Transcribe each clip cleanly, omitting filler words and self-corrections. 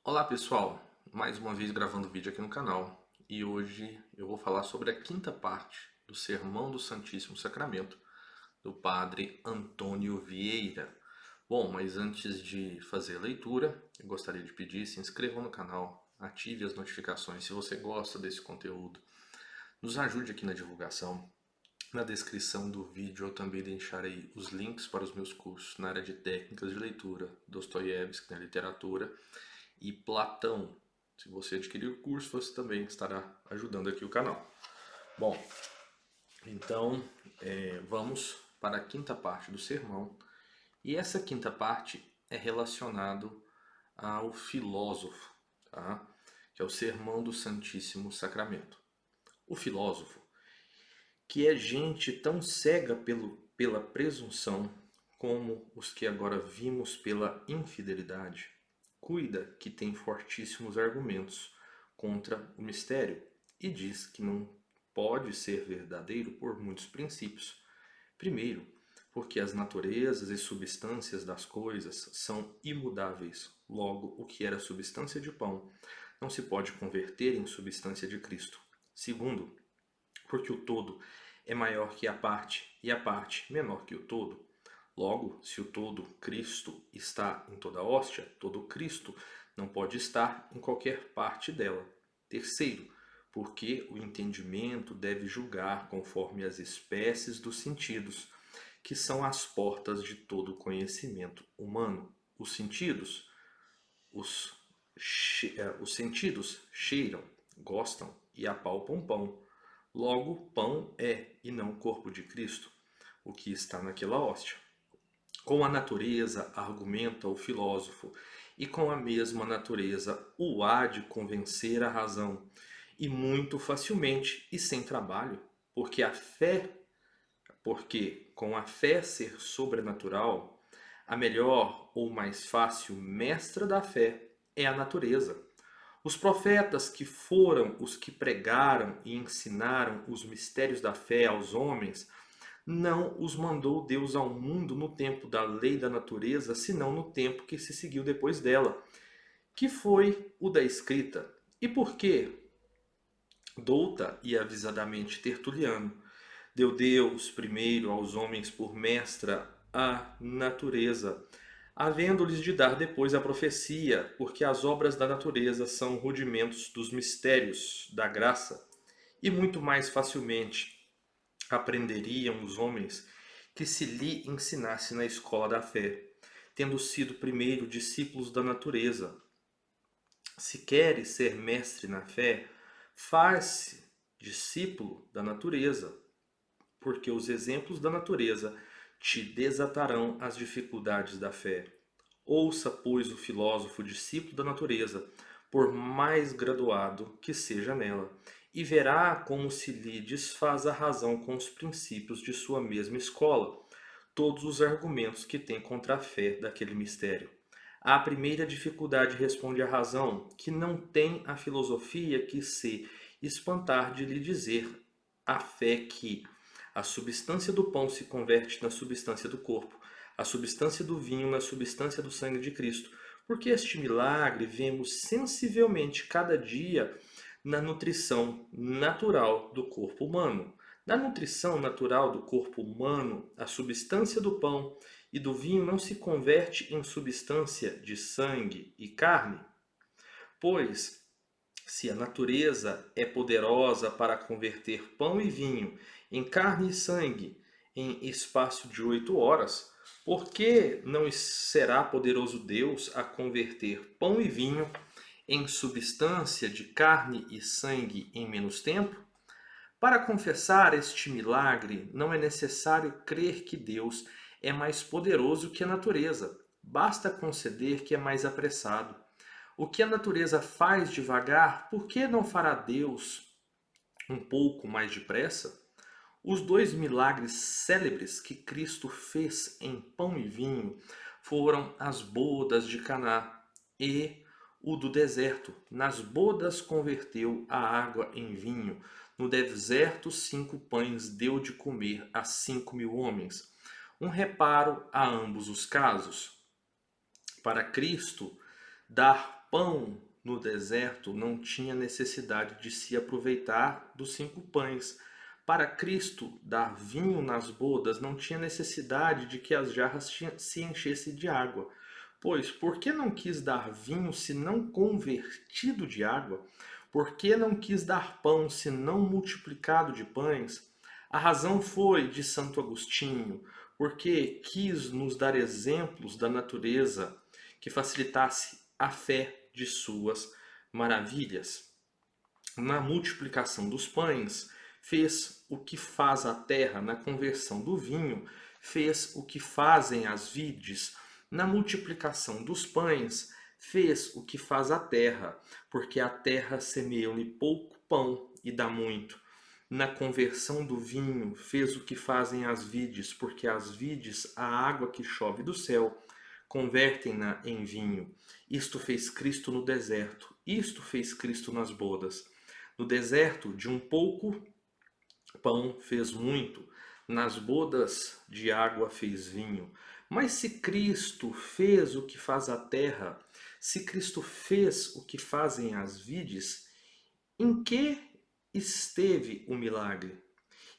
Olá pessoal, mais uma vez gravando vídeo aqui no canal e hoje eu vou falar sobre a quinta parte do Sermão do Santíssimo Sacramento do Padre Antônio Vieira. Bom, mas antes de fazer a leitura, eu gostaria de pedir, se inscreva no canal, ative as notificações se você gosta desse conteúdo, nos ajude aqui na divulgação. Na descrição do vídeo eu também deixarei os links para os meus cursos na área de técnicas de leitura, Dostoiévski na literatura e Platão. Se você adquirir o curso, você também estará ajudando aqui o canal. Bom, então vamos para a quinta parte do sermão. E essa quinta parte é relacionado ao filósofo, tá? Que é o Sermão do Santíssimo Sacramento. O filósofo, que é gente tão cega pela presunção como os que agora vimos pela infidelidade, cuida que tem fortíssimos argumentos contra o mistério e diz que não pode ser verdadeiro por muitos princípios. Primeiro, porque as naturezas e substâncias das coisas são imudáveis. Logo, o que era substância de pão não se pode converter em substância de Cristo. Segundo, porque o todo é maior que a parte e a parte menor que o todo. Logo, se o todo Cristo está em toda a hóstia, todo Cristo não pode estar em qualquer parte dela. Terceiro, porque o entendimento deve julgar conforme as espécies dos sentidos, que são as portas de todo conhecimento humano. Os, os sentidos cheiram, gostam e apalpam pão. Logo, pão é e não corpo de Cristo, o que está naquela hóstia. Com a natureza argumenta o filósofo, e com a mesma natureza o há de convencer a razão, e muito facilmente e sem trabalho, porque com a fé ser sobrenatural, a melhor ou mais fácil mestra da fé é a natureza. Os profetas que foram os que pregaram e ensinaram os mistérios da fé aos homens, não os mandou Deus ao mundo no tempo da lei da natureza, senão no tempo que se seguiu depois dela, que foi o da escrita. E por quê? Douta e avisadamente Tertuliano, deu Deus primeiro aos homens por mestra a natureza, havendo-lhes de dar depois a profecia, porque as obras da natureza são rudimentos dos mistérios da graça, e muito mais facilmente aprenderiam os homens que se lhe ensinasse na escola da fé, tendo sido primeiro discípulos da natureza. Se queres ser mestre na fé, faz-se discípulo da natureza, porque os exemplos da natureza te desatarão as dificuldades da fé. Ouça, pois, o filósofo discípulo da natureza, por mais graduado que seja nela, e verá como se lhe desfaz a razão com os princípios de sua mesma escola, todos os argumentos que tem contra a fé daquele mistério. À primeira dificuldade responde a razão, que não tem a filosofia que se espantar de lhe dizer a fé que a substância do pão se converte na substância do corpo, a substância do vinho na substância do sangue de Cristo, porque este milagre vemos sensivelmente cada dia na nutrição natural do corpo humano. Na nutrição natural do corpo humano, a substância do pão e do vinho não se converte em substância de sangue e carne? Pois, se a natureza é poderosa para converter pão e vinho em carne e sangue em espaço de 8 horas, por que não será poderoso Deus a converter pão e vinho em substância de carne e sangue em menos tempo? Para confessar este milagre, não é necessário crer que Deus é mais poderoso que a natureza. Basta conceder que é mais apressado. O que a natureza faz devagar, por que não fará Deus um pouco mais depressa? Os dois milagres célebres que Cristo fez em pão e vinho foram as bodas de Caná e o do deserto. Nas bodas converteu a água em vinho. No deserto, 5 pães deu de comer a 5.000 homens. Um reparo a ambos os casos. Para Cristo dar dar pão no deserto não tinha necessidade de se aproveitar dos 5 pães. Para Cristo, dar vinho nas bodas não tinha necessidade de que as jarras se enchessem de água. Pois, por que não quis dar vinho se não convertido de água? Por que não quis dar pão se não multiplicado de pães? A razão foi de Santo Agostinho, porque quis nos dar exemplos da natureza que facilitasse a fé de suas maravilhas. Na multiplicação dos pães, fez o que faz a terra; na conversão do vinho, fez o que fazem as vides; na multiplicação dos pães, fez o que faz a terra, porque a terra semeia-lhe pouco pão e dá muito. Na conversão do vinho, fez o que fazem as vides, porque as vides, a água que chove do céu, convertem-na em vinho. Isto fez Cristo no deserto, isto fez Cristo nas bodas. No deserto, de um pouco pão fez muito, nas bodas de água fez vinho. Mas se Cristo fez o que faz a terra, se Cristo fez o que fazem as vides, em que esteve o milagre?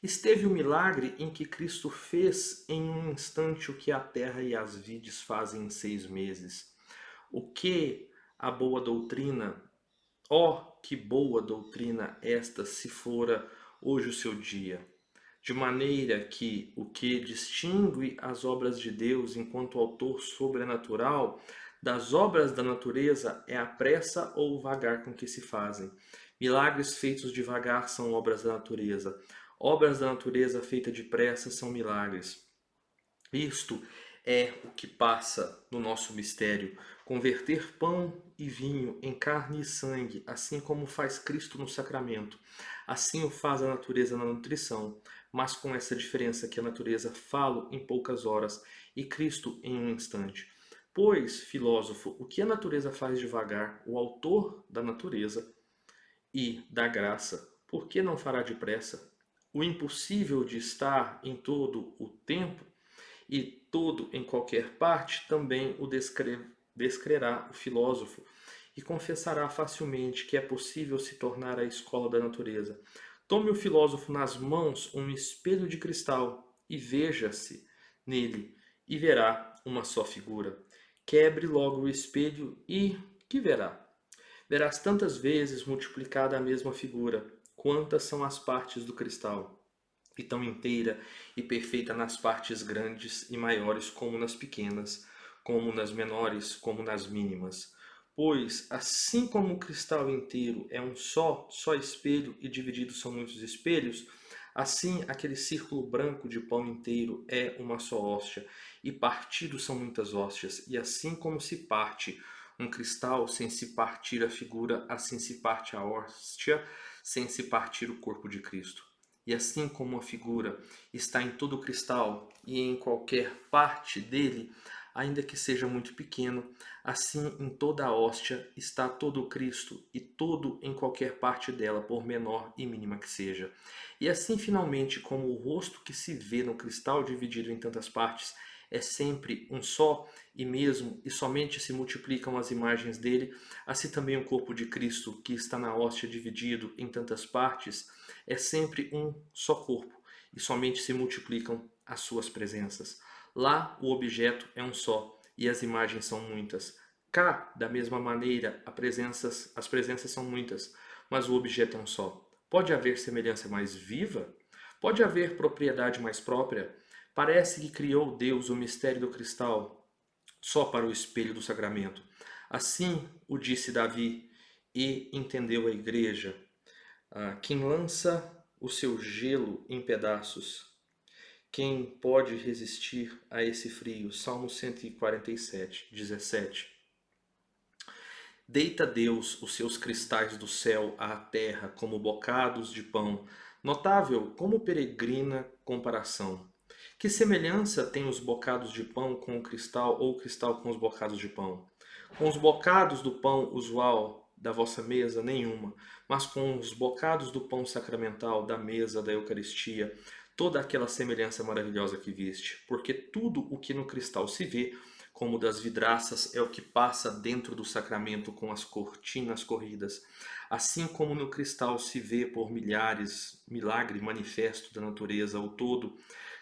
Esteve o milagre em que Cristo fez em um instante o que a terra e as vides fazem em 6 meses. O que a boa doutrina, ó, que boa doutrina esta, se fora hoje o seu dia! De maneira que o que distingue as obras de Deus enquanto autor sobrenatural das obras da natureza é a pressa ou o vagar com que se fazem. Milagres feitos devagar são obras da natureza. Obras da natureza feitas depressa são milagres. Isto é o que passa no nosso mistério: converter pão e vinho em carne e sangue, assim como faz Cristo no sacramento. Assim o faz a natureza na nutrição, mas com essa diferença que a natureza fala em poucas horas e Cristo em um instante. Pois, filósofo, o que a natureza faz devagar, o autor da natureza e da graça, por que não fará depressa? O impossível de estar em todo o tempo e todo em qualquer parte também o descrerá o filósofo e confessará facilmente que é possível se tornar a escola da natureza. Tome o filósofo nas mãos um espelho de cristal e veja-se nele e verá uma só figura. Quebre logo o espelho e que verá? Verás tantas vezes multiplicada a mesma figura, quantas são as partes do cristal, e tão inteira e perfeita nas partes grandes e maiores como nas pequenas, como nas menores, como nas mínimas. Pois, assim como o cristal inteiro é um só espelho e divididos são muitos espelhos, assim aquele círculo branco de pão inteiro é uma só hóstia, e partidos são muitas hóstias, e assim como se parte um cristal sem se partir a figura, assim se parte a hóstia sem se partir o corpo de Cristo. E assim como a figura está em todo o cristal e em qualquer parte dele, ainda que seja muito pequeno, assim em toda a hóstia está todo o Cristo e todo em qualquer parte dela, por menor e mínima que seja. E assim finalmente como o rosto que se vê no cristal dividido em tantas partes é sempre um só e mesmo, e somente se multiplicam as imagens dele, assim também o corpo de Cristo, que está na hóstia dividido em tantas partes, é sempre um só corpo, e somente se multiplicam as suas presenças. Lá o objeto é um só, e as imagens são muitas. Cá, da mesma maneira, as presenças são muitas, mas o objeto é um só. Pode haver semelhança mais viva? Pode haver propriedade mais própria? Parece que criou Deus o mistério do cristal só para o espelho do sacramento. Assim o disse Davi e entendeu a igreja. Quem lança o seu gelo em pedaços, quem pode resistir a esse frio? Salmo 147, 17. Deita Deus os seus cristais do céu à terra como bocados de pão. Notável como peregrina comparação. Que semelhança tem os bocados de pão com o cristal ou o cristal com os bocados de pão? Com os bocados do pão usual da vossa mesa, nenhuma, mas com os bocados do pão sacramental da mesa da Eucaristia, toda aquela semelhança maravilhosa que viste, porque tudo o que no cristal se vê como das vidraças, é o que passa dentro do sacramento com as cortinas corridas. Assim como no cristal se vê por milhares, milagre manifesto da natureza, o todo,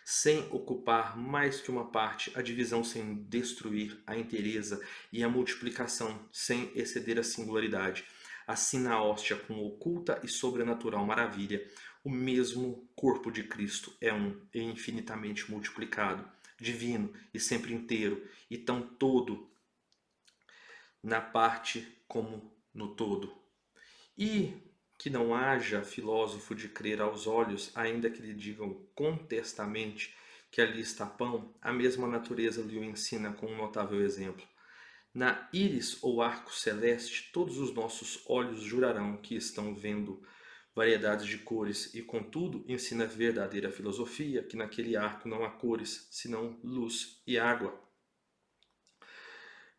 sem ocupar mais que uma parte, a divisão sem destruir a inteireza e a multiplicação sem exceder a singularidade. Assim na hóstia com oculta e sobrenatural maravilha, o mesmo corpo de Cristo é um e infinitamente multiplicado, divino e sempre inteiro, e tão todo na parte como no todo. E que não haja filósofo de crer aos olhos, ainda que lhe digam contestamente que ali está pão, a mesma natureza lhe o ensina com um notável exemplo. Na íris ou arco celeste, todos os nossos olhos jurarão que estão vendo variedades de cores, e contudo ensina a verdadeira filosofia que naquele arco não há cores, senão luz e água.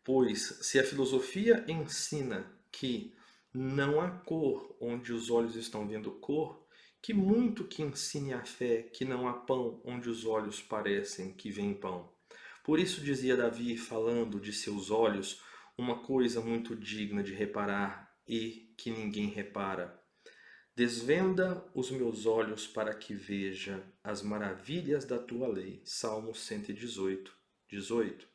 Pois se a filosofia ensina que não há cor onde os olhos estão vendo cor, que muito que ensine a fé que não há pão onde os olhos parecem que veem pão. Por isso dizia Davi, falando de seus olhos, uma coisa muito digna de reparar e que ninguém repara. Desvenda os meus olhos para que veja as maravilhas da tua lei. Salmo 118, 18.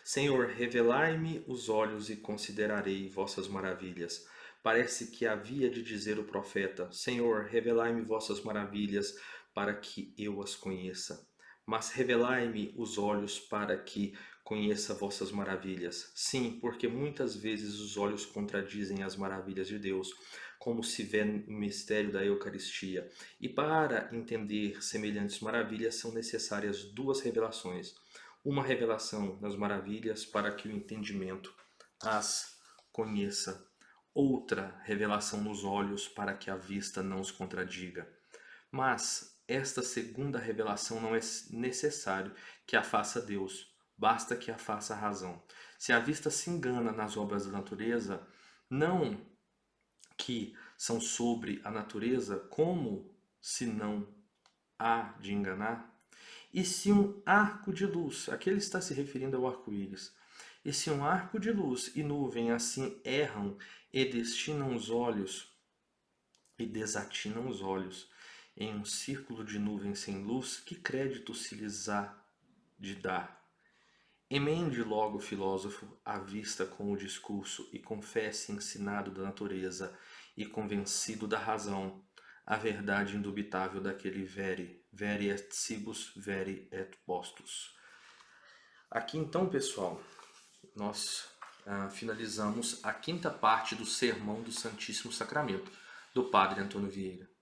Senhor, revelai-me os olhos e considerarei vossas maravilhas. Parece que havia de dizer o profeta: Senhor, revelai-me vossas maravilhas para que eu as conheça. Mas revelai-me os olhos para que conheça vossas maravilhas. Sim, porque muitas vezes os olhos contradizem as maravilhas de Deus, como se vê no mistério da Eucaristia. E para entender semelhantes maravilhas são necessárias duas revelações. Uma revelação das maravilhas para que o entendimento as conheça. Outra revelação nos olhos para que a vista não os contradiga. Mas esta segunda revelação não é necessário que a faça Deus, basta que a faça a razão. Se a vista se engana nas obras da natureza, não que são sobre a natureza, como se não há de enganar? E se um arco de luz, aqui ele está se referindo ao arco-íris, e se um arco de luz e nuvem assim erram e destinam os olhos e desatinam os olhos em um círculo de nuvem sem luz, que crédito se lhes há de dar? Emende logo, filósofo, a vista com o discurso e confesse ensinado da natureza e convencido da razão a verdade indubitável daquele vere et cibus, vere et postus. Aqui então, pessoal, nós finalizamos a quinta parte do Sermão do Santíssimo Sacramento, do Padre Antônio Vieira.